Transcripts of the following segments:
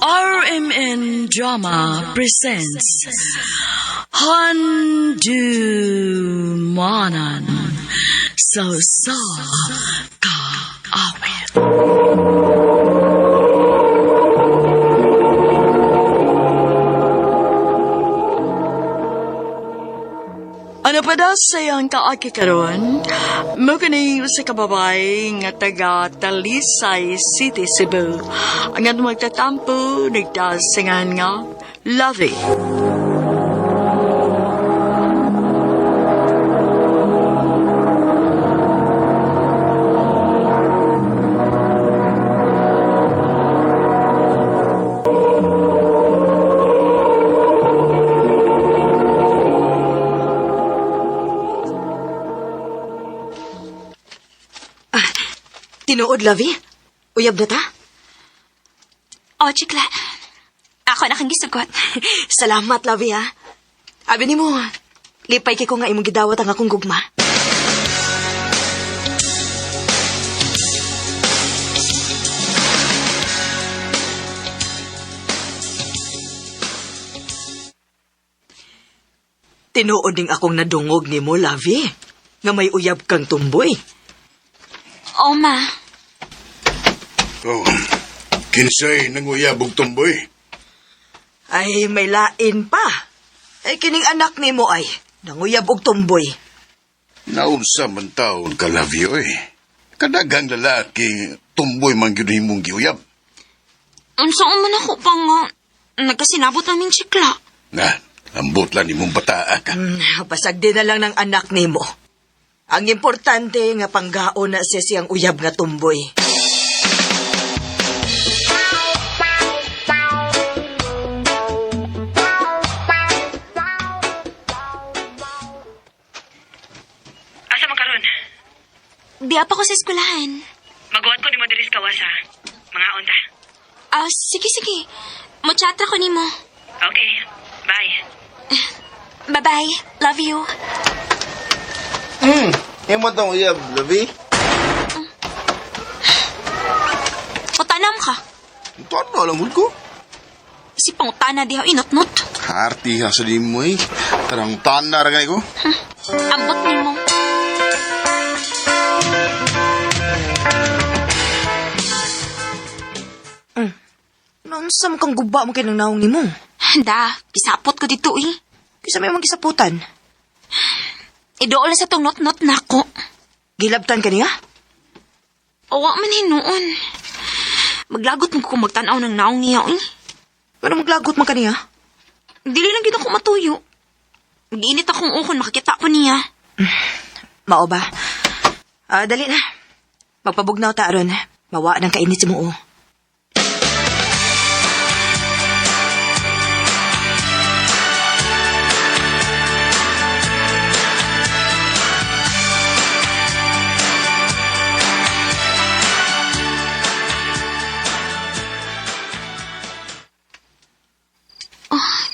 RMN Drama presents Handumanan So Ka Awit. Ano pa daw sayang kaaki karon? Mukani sa kababay nga taga Talisay City, Cebu. Ang nga magtatampo, nagdasingan nga, Lovey. Tinuod, Lovey? Uyab na ta? O, Chikla. Ako na kang gisugot. Salamat, Lovey, ha? Abi ni mo, lipay kay ko nga imong gidawat ang akong gugma. Tinuod ning akong nadungog ni mo, Lovey, nga may uyab kang tumboy. O, ma. Oh, kinsay nanguyabog tumboy? Ay, may lain pa. Ay, kining anak ni mo ay nanguyab og tumboy. Naunsa man taon ka, Lavio, eh. Kadagang lalaki, tumboy man gyud himong giuyab. Saan man ako pa nga nagkasinabot namin Chikla. Nga, ambot lang nimong bataa ka. Pasag din na lang ng anak ni mo. Ang importante nga panggaon na siya siyang uyab nga tumboy. Asa man karon? Di pa ko sa eskwelahan. Magawat ko ni mo diri sa kawasa. Mga unta. Sige. Mo-chatra ko nimo. Okay, bye. Bye-bye. Love you. Imo tong uyab, Lovey? Utanam ka. Ito ano, alam mo ko? Si pangutana diha inot-not. Harti ha sa di mo eh. Tarang tana ragay ko. Ambot nimo. Nansam kang guba mo kinang naong ni mo. Da, gisapot ko dito eh. Kisa may mga gisaputan. Idool na sa tong not-not na ako. Gilabtan ka niya? Awa man hinuon. Maglagot mo ko magtanaw ng naong niya eh. Ano maglagot man ka niya? Dili lang gid ako matuyo. Mag-init akong ukon makakita ko niya. Mao ba? Dali na. Magpabugnaw ta aron. Mawa ng kainit si mo.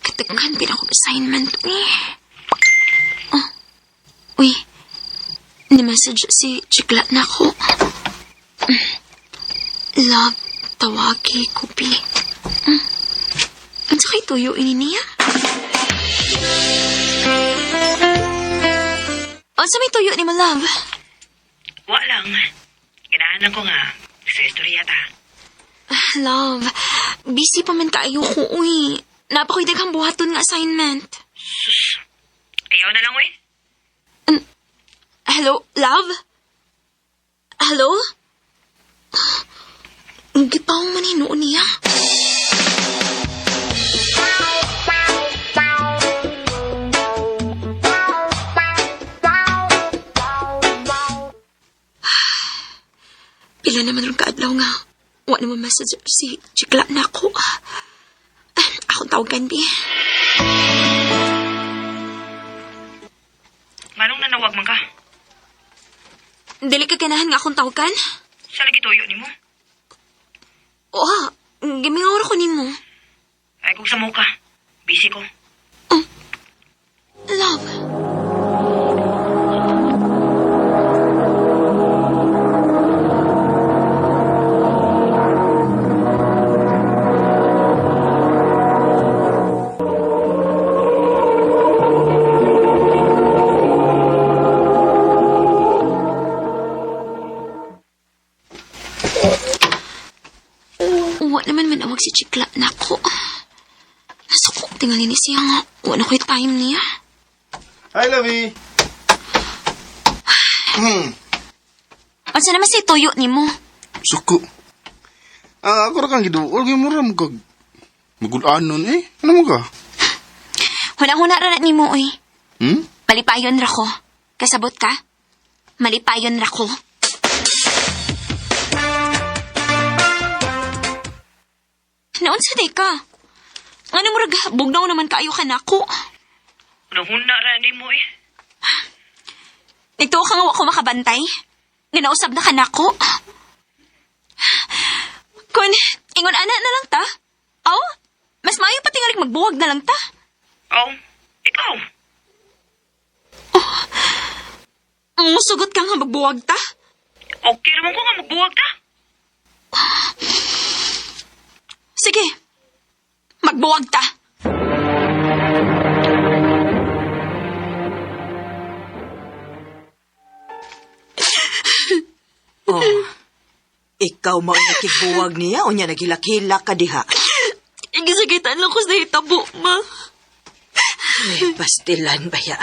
Katagan din ako assignment, Uy, ni-message si Chikla na ako. Love, tawagi, kupi. Ang sakay tuyo, ini niya? Sa may tuyo ni mo, love? Wa lang. Ganahan ko nga sa istorya ta. Love, busy pa man kaayo ko, uy. Napakoy daghang buhaton nga assignment. Sus. Ayaw na lang, we. Hello, love? Hello? Ang gipawang man hinuon niya. Pila naman rin kaadlaw nga. Wa naman message si Chikla na ako. Akong tawagan, Bi. Manong nanawag man ka? Dili ka ganahan nga akong tawagan? Sa lagi tuyo ni mo? Oo, gimingaw ko nimo. Ay, kung sa mo ka. Busy ko. Love. Manawag si Chikla na ako. Nasukok tingali ni siya nga. Wala ko'y time niya. Hi, Lavi. Asa naman si tuyo ni mo? Suko. Ako ra kang giduol. Kaya mo ra mo kag... Magulanon eh. Ano mo ka? Huna-huna ra na ni mo, oy. Hmm? Malipayon ra ko. Kasabot ka? Malipayon ra ko. Naunsa day ka? Ano mo raga? Bugnaw naman kaayo ka na ako. Nahuna ra ni mo eh. Nagtuwa ka nga ako makabantay. Nga nausab na ka na ako. Kun, ingon ana na lang ta. Aw, mas maayo pa tingarik magbuwag na lang ta. Oh, ikaw. Musugot ka nga magbuwag ta. Okay naman ko nga magbuwag ka. Sige, magbuwag ta. Oh, ikaw mao nakigbuwag niya o niya nagilak-hilak ka diha. Igisagitan lang ko sa hitabo, ma. Ay, pastilan baya.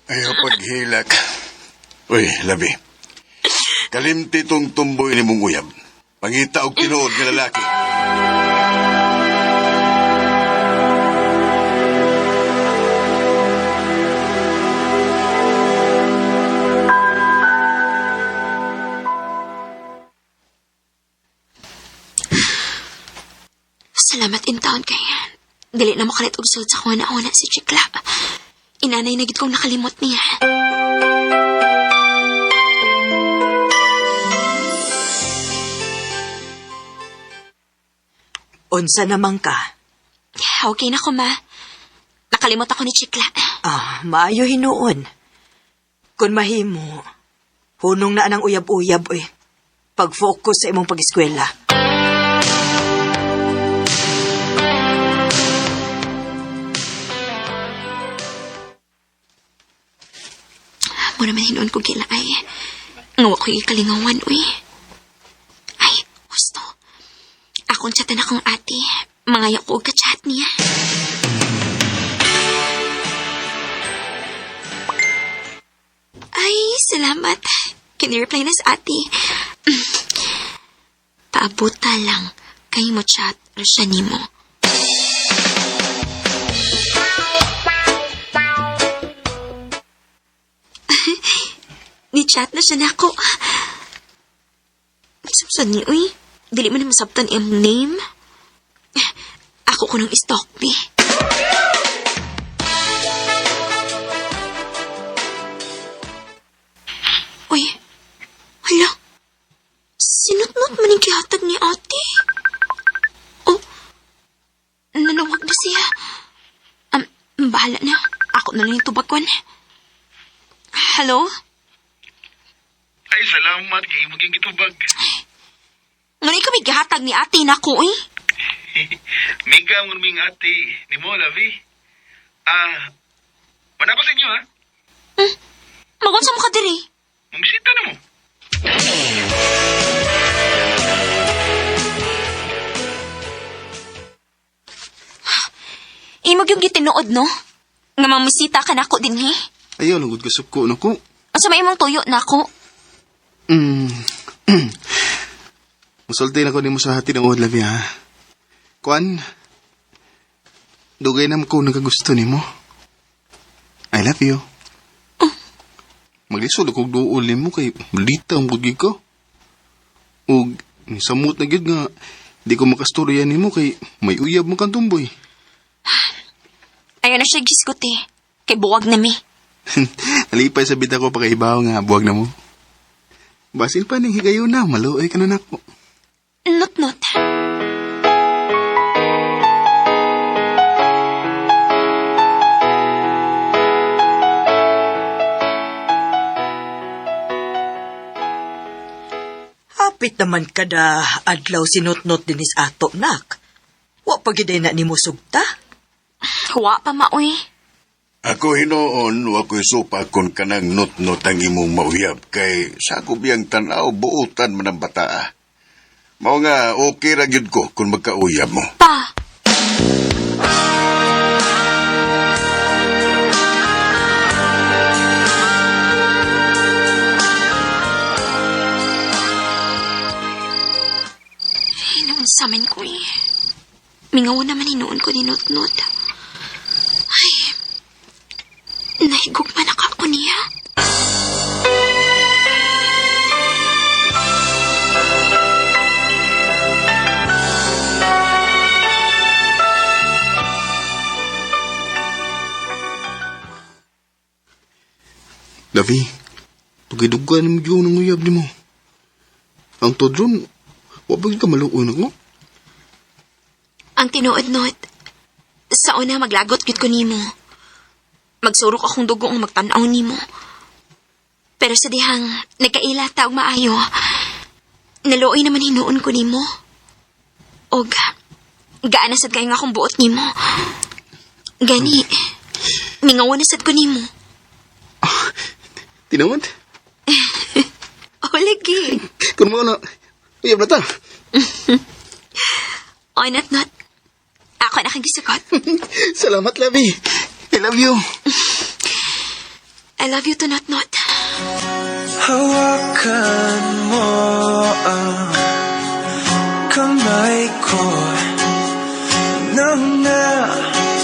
Ayaw paghilak. Uy, labi. Kalimti tong tumboy ni mong uyab. Pangita og tinuod nga lalaki. Salamat in taon kay. Dili na makalit og sud sa kuha na si Chikla. Inanay na gid kong nakalimot niya. Unsa naman ka? Okay na ko, ma. Nakalimot ako ni Chikla. Maayo hinuon. Kung mahimo, hunong na anang uyab-uyab, oy. Pag-focus sa imong pag-eskwela. Mo naman hinuon ko gila ay. Ngawa ko ikalingawan, uy. Ay, gusto. Akong chatan akong ate. Mangayak ko og ka-chat niya. Ay, salamat. Kini-reply na sa ate. Paabuta lang. Kay mo chat. O siya ni mo. Ni-chat na siya na ako. Sabsad ni, uy. Dili mo na masabtan yung name. Ako ko nang stalk, di. Uy, hala. Sinut-nut man yung kihatag ni ate. Oh, nanawag na siya. Bahala na. Ako na lang yung tubakwan. Hello? Ay, salamat. Kaya maging gitubag. Ngunit kami gihatag ni ate na ko, eh. Miga ang ming ate. Ni mo, Lavi. Wala ko sa inyo, ha? Magunsa mo ka diri. Mamisita na mo. Imog yung gitinuod, no? Nga mamisita ka na ko din, eh. Ayaw, lugod ka suko na ko. Asa may imong tuyo na ko? Musulti na ko ni mo sa hati ng uod, Lavi, ha? Kuan, dugay na ko nagagusto ni mo. I love you. Maglisod akong duol ni mo kay malita ang bugi ko. O, samot na gid nga, di ko makastorya ni mo kay may uyab mo kang tumboy. Ayaw na siya gisgot, eh. Kay buwag na mi. Nalipay sa bita ko pa kay ibaw nga, buwag na mo. Basin pa ning higayon na, maluoy ka na nako. Not. Hapit naman kada adlaw sinot-not dinis ato, nak. Wa pagiday na ni mo sugta. Huwa pa, maoy. Ako hinoon, wako'y supa kung kanang not-not ang imong mauyab, kay sa ako biyang tanaw, buutan man ang bata. Mao nga, okay ra gyud ko kung magkauyab mo. Pa! Samin ko eh. Mingaw naman hinuon ko ni Nut-Nut. Ay, nahigog man ako niya. Labi, tugidugan mo yun ang uyab ni mo. Ang todron, wapag ka maluoy na ko. Ang tinuod-not, sa una maglagot gid ko nimo. Magsurok akong dugo ang magtanaw nimo. Pero sa dihang nagkaila ta og maayo, naluoy naman hinuon ko nimo. Og gaan na sad kayo nga akong buot nimo. Gani, mingawan na sad ko nimo. Tinawad? O lagi. Kung mga na, uyab na ta. O not. Ako na kang gisukot. Salamat, Labi. I love you. I love you to not. Hawakan mo ang kamay ko nang napakaipit.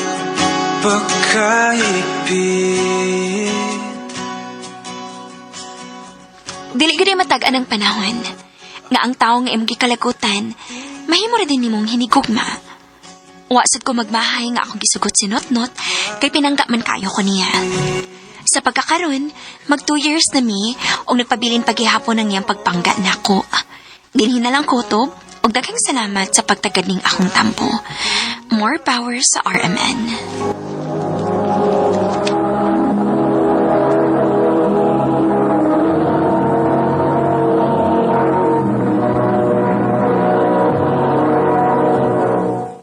Dili gud matagaan ang panahon nga ang tawo nga imong gikalagutan mahimo ra din nimong hinigugma. Wasad ko magmahay nga akong gisugot si Not kay pinangga man kayo ko niya. Sa pagkakaroon, mag 2 years na mi og nagpabilin paghihapon ang iyang pagpangga nako. Dinhi na lang kutob og daghang salamat sa pagtagad ning akong tampo. More power sa RMN.